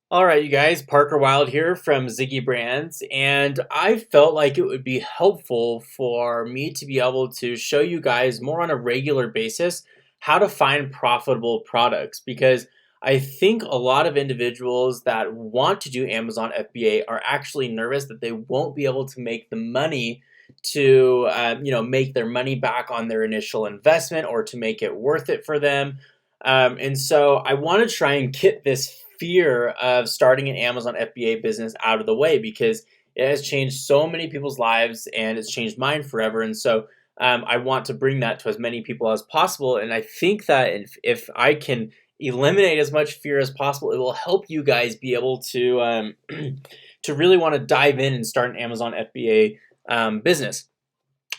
All right, you guys, Parker Wild here from Ziggy Brands, and I felt like it would be helpful for me to be able to show you guys more on a regular basis how to find profitable products because I think a lot of individuals that want to do Amazon FBA are actually nervous that they won't be able to make the money to make their money back on their initial investment or to make it worth it for them. And so I want to try and get this fear of starting an Amazon FBA business out of the way because it has changed so many people's lives and it's changed mine forever. And so I want to bring that to as many people as possible. And I think that if I can eliminate as much fear as possible, it will help you guys be able to to really want to dive in and start an Amazon FBA business.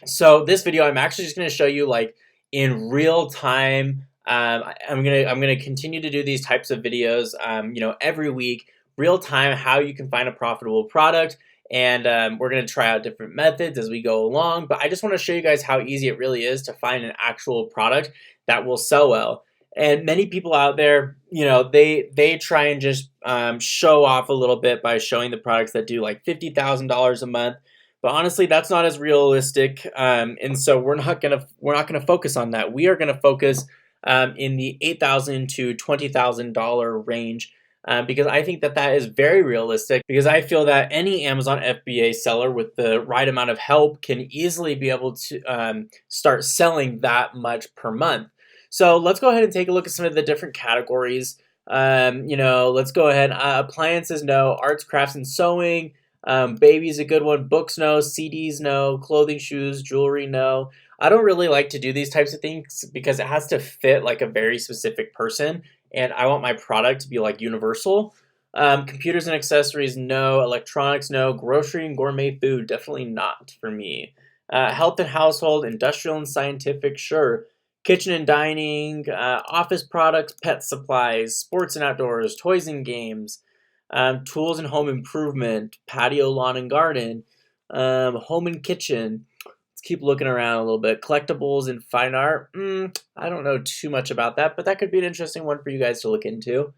So this video, I'm actually just going to show you like in real time. I'm gonna continue to do these types of videos, every week, real time, how you can find a profitable product, and we're gonna try out different methods as we go along. But I just want to show you guys how easy it really is to find an actual product that will sell well. And many people out there, they try and just show off a little bit by showing the products that do like $50,000 a month. But honestly, that's not as realistic, and so we're not gonna focus on that. We are gonna focus in the $8,000 to $20,000 range because I think that that is very realistic because I feel that any Amazon FBA seller with the right amount of help can easily be able to start selling that much per month. So let's go ahead and take a look at some of the different categories. Let's go ahead. Appliances, no. Arts, crafts, and sewing. Baby's a good one. Books, no. CDs, no. Clothing, shoes, jewelry, no. I don't really like to do these types of things because it has to fit like a very specific person, and I want my product to be like universal. Computers and accessories, no. Electronics, no. Grocery and gourmet food, definitely not for me. Health and household, industrial and scientific, sure. Kitchen and dining, office products, pet supplies, sports and outdoors, toys and games, tools and home improvement, patio, lawn and garden, home and kitchen. Let's keep looking around a little bit. Collectibles and fine art. I don't know too much about that, but that could be an interesting one for you guys to look into.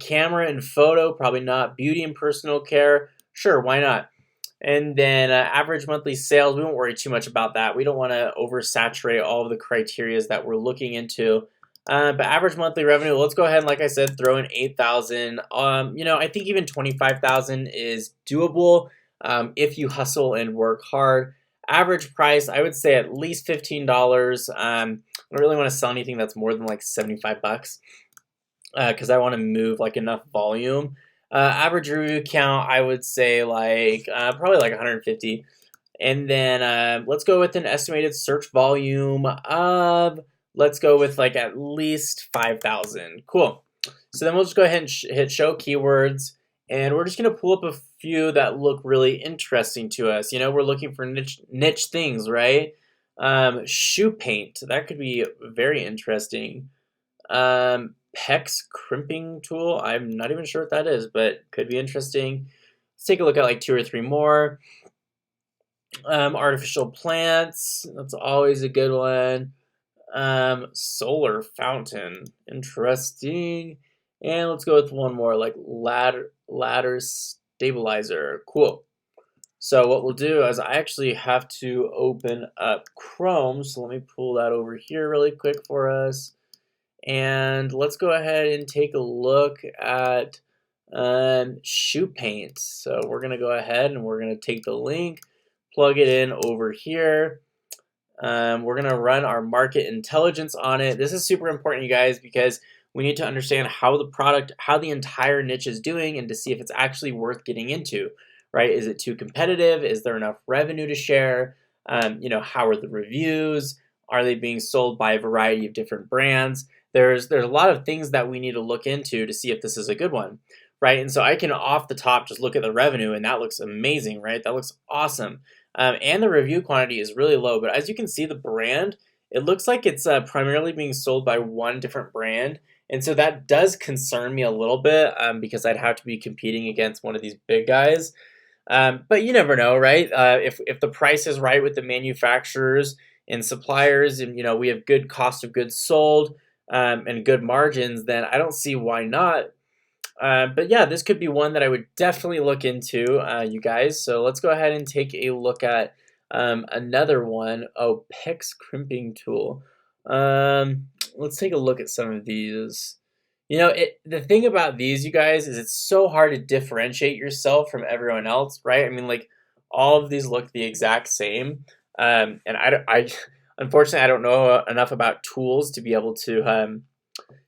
Camera and photo, probably not. Beauty and personal care, sure, why not? And then average monthly sales, we won't worry too much about that. We don't want to oversaturate all of the criterias that we're looking into. But average monthly revenue, let's go ahead and, like I said, throw in 8,000. I think even 25,000 is doable if you hustle and work hard. Average price, I would say at least $15. I don't really want to sell anything that's more than like 75 bucks because I want to move like enough volume. Average review count, I would say like probably like 150. And then let's go with an estimated search volume of, let's go with like at least 5,000. Cool. So then we'll just go ahead and hit show keywords. And we're just going to pull up a few that look really interesting to us. We're looking for niche things, right? Shoe paint. That could be very interesting. PEX crimping tool. I'm not even sure what that is, but could be interesting. Let's take a look at like two or three more. Artificial plants. That's always a good one. Solar fountain. Interesting. And let's go with one more, like ladder stabilizer. Cool. So what we'll do is I actually have to open up Chrome. So let me pull that over here really quick for us. And let's go ahead and take a look at shoe paint. So we're going to go ahead and we're going to take the link, plug it in over here. We're going to run our market intelligence on it. This is super important, you guys, because we need to understand how the entire niche is doing and to see if it's actually worth getting into, right? Is it too competitive? Is there enough revenue to share? How are the reviews? Are they being sold by a variety of different brands? There's a lot of things that we need to look into to see if this is a good one, right? And so I can off the top just look at the revenue and that looks amazing, right? That looks awesome. And the review quantity is really low, but as you can see, the brand, it looks like it's primarily being sold by one different brand. And so that does concern me a little bit because I'd have to be competing against one of these big guys. But you never know, right? If the price is right with the manufacturers and suppliers and, we have good cost of goods sold and good margins, then I don't see why not. But yeah, this could be one that I would definitely look into, you guys. So let's go ahead and take a look at another one. Oh, PEX crimping tool. Let's take a look at some of these. The thing about these, you guys, is it's so hard to differentiate yourself from everyone else, right? I mean, like all of these look the exact same. And unfortunately, I don't know enough about tools to be able to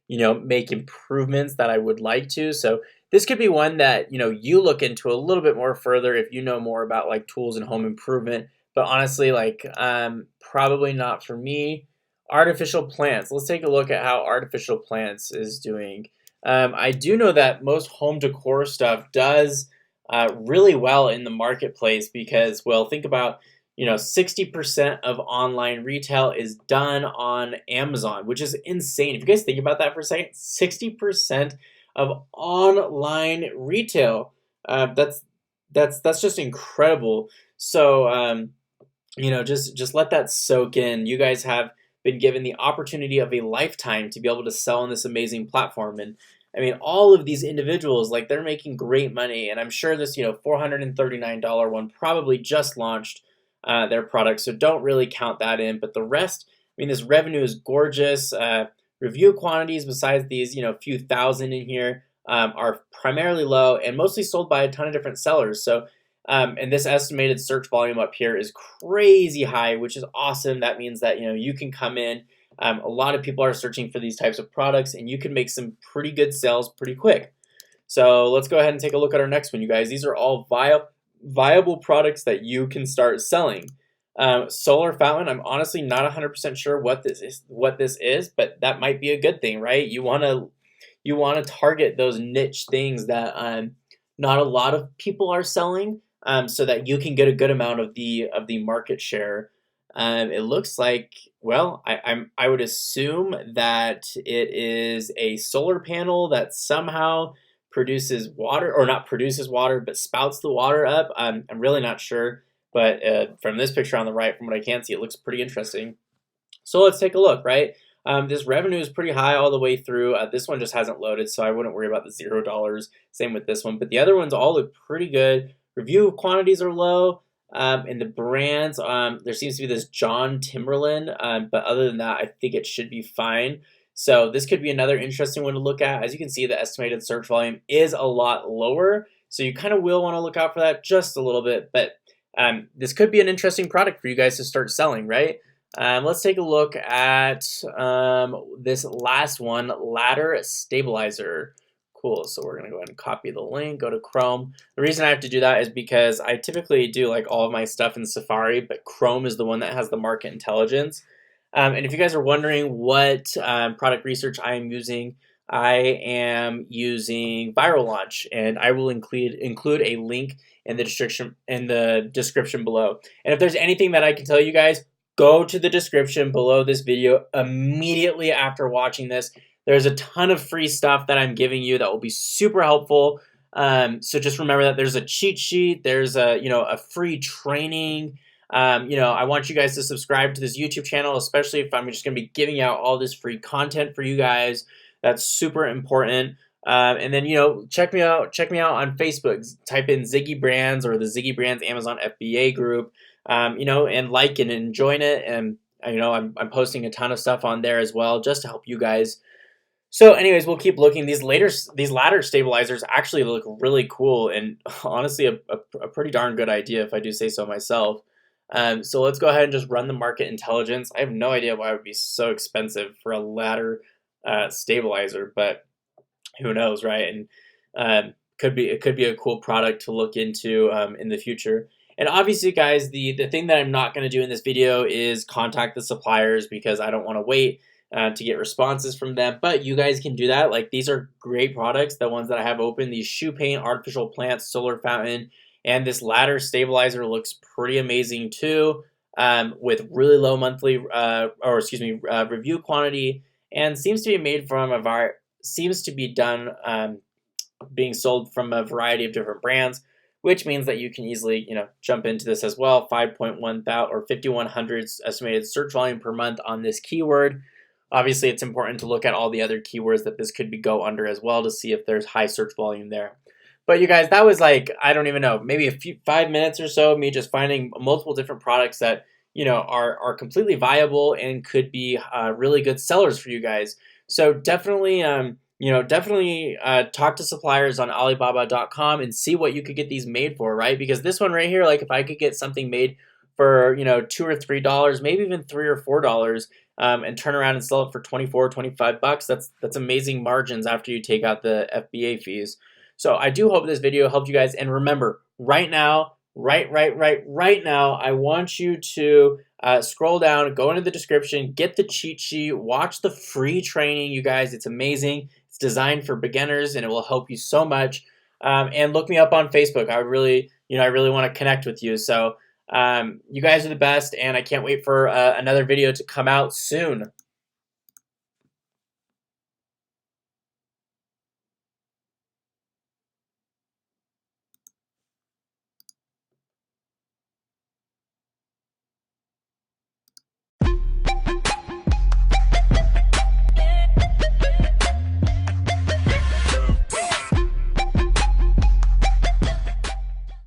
make improvements that I would like to. So this could be one that, you look into a little bit more further if you know more about like tools and home improvement. But honestly, like probably not for me. Artificial plants. Let's take a look at how artificial plants is doing. I do know that most home decor stuff does really well in the marketplace because, well, think about 60% of online retail is done on Amazon, which is insane. If you guys think about that for a second, 60% of online retail. That's just incredible. So just let that soak in. You guys have been given the opportunity of a lifetime to be able to sell on this amazing platform. And I mean, all of these individuals, like they're making great money. And I'm sure this, $439 one probably just launched their product. So don't really count that in. But the rest, I mean, this revenue is gorgeous. Review quantities, besides these, few thousand in here, are primarily low and mostly sold by a ton of different sellers. So and this estimated search volume up here is crazy high, which is awesome. That means that you can come in. A lot of people are searching for these types of products, and you can make some pretty good sales pretty quick. So let's go ahead and take a look at our next one, you guys. These are all viable products that you can start selling. Solar fountain. I'm honestly not 100% sure what this is, but that might be a good thing, right? You want to target those niche things that not a lot of people are selling, so that you can get a good amount of the market share. It looks like, well, I would assume that it is a solar panel that somehow produces water, or not produces water, but spouts the water up. I'm really not sure, but from this picture on the right, from what I can see, it looks pretty interesting. So let's take a look, right? This revenue is pretty high all the way through. This one just hasn't loaded, so I wouldn't worry about the $0. Same with this one, but the other ones all look pretty good. Review quantities are low, and the brands, there seems to be this John Timberland, but other than that, I think it should be fine. So this could be another interesting one to look at. As you can see, the estimated search volume is a lot lower, so you kind of will want to look out for that just a little bit, but this could be an interesting product for you guys to start selling, right? Let's take a look at this last one, ladder stabilizer. Cool. So we're going to go ahead and copy the link, go to Chrome. The reason I have to do that is because I typically do like all of my stuff in Safari, but Chrome is the one that has the market intelligence. And if you guys are wondering what product research I am using, I am using Viral Launch, and I will include a link in the description below. And if there's anything that I can tell you guys, go to the description below this video immediately after watching this. There's a ton of free stuff that I'm giving you that will be super helpful. So just remember that there's a cheat sheet. There's a free training. I want you guys to subscribe to this YouTube channel, especially if I'm just going to be giving out all this free content for you guys. That's super important. And then, check me out on Facebook. Type in Ziggy Brands or the Ziggy Brands Amazon FBA group. And like and join it. And, I'm posting a ton of stuff on there as well, just to help you guys. So anyways, we'll keep looking. These ladder stabilizers actually look really cool, and honestly, a pretty darn good idea, if I do say so myself. So let's go ahead and just run the market intelligence. I have no idea why it would be so expensive for a ladder stabilizer, but who knows, right? And it could be a cool product to look into in the future. And obviously, guys, the thing that I'm not going to do in this video is contact the suppliers, because I don't want to wait to get responses from them. But you guys can do that. Like, these are great products, the ones that I have open. These shoe paint, artificial plants, solar fountain, and this ladder stabilizer looks pretty amazing too, with really low monthly, review quantity, and seems to be done being sold from a variety of different brands, which means that you can easily, jump into this as well. 5.1 thousand or 5,100 estimated search volume per month on this keyword. Obviously, it's important to look at all the other keywords that this could be go under as well to see if there's high search volume there. But you guys, that was like, I don't even know, maybe a few 5 minutes or so of me just finding multiple different products that, are completely viable and could be really good sellers for you guys. So definitely, definitely talk to suppliers on Alibaba.com and see what you could get these made for, right? Because this one right here, like if I could get something made for, $2 or $3, maybe even $3 or $4, and turn around and sell it for 24, 25 bucks, that's amazing margins after you take out the FBA fees. So I do hope this video helped you guys. And remember, right now, right now, I want you to scroll down, go into the description, get the cheat sheet, watch the free training, you guys. It's amazing. It's designed for beginners, and it will help you so much. And look me up on Facebook. I really want to connect with you. So you guys are the best, and I can't wait for another video to come out soon.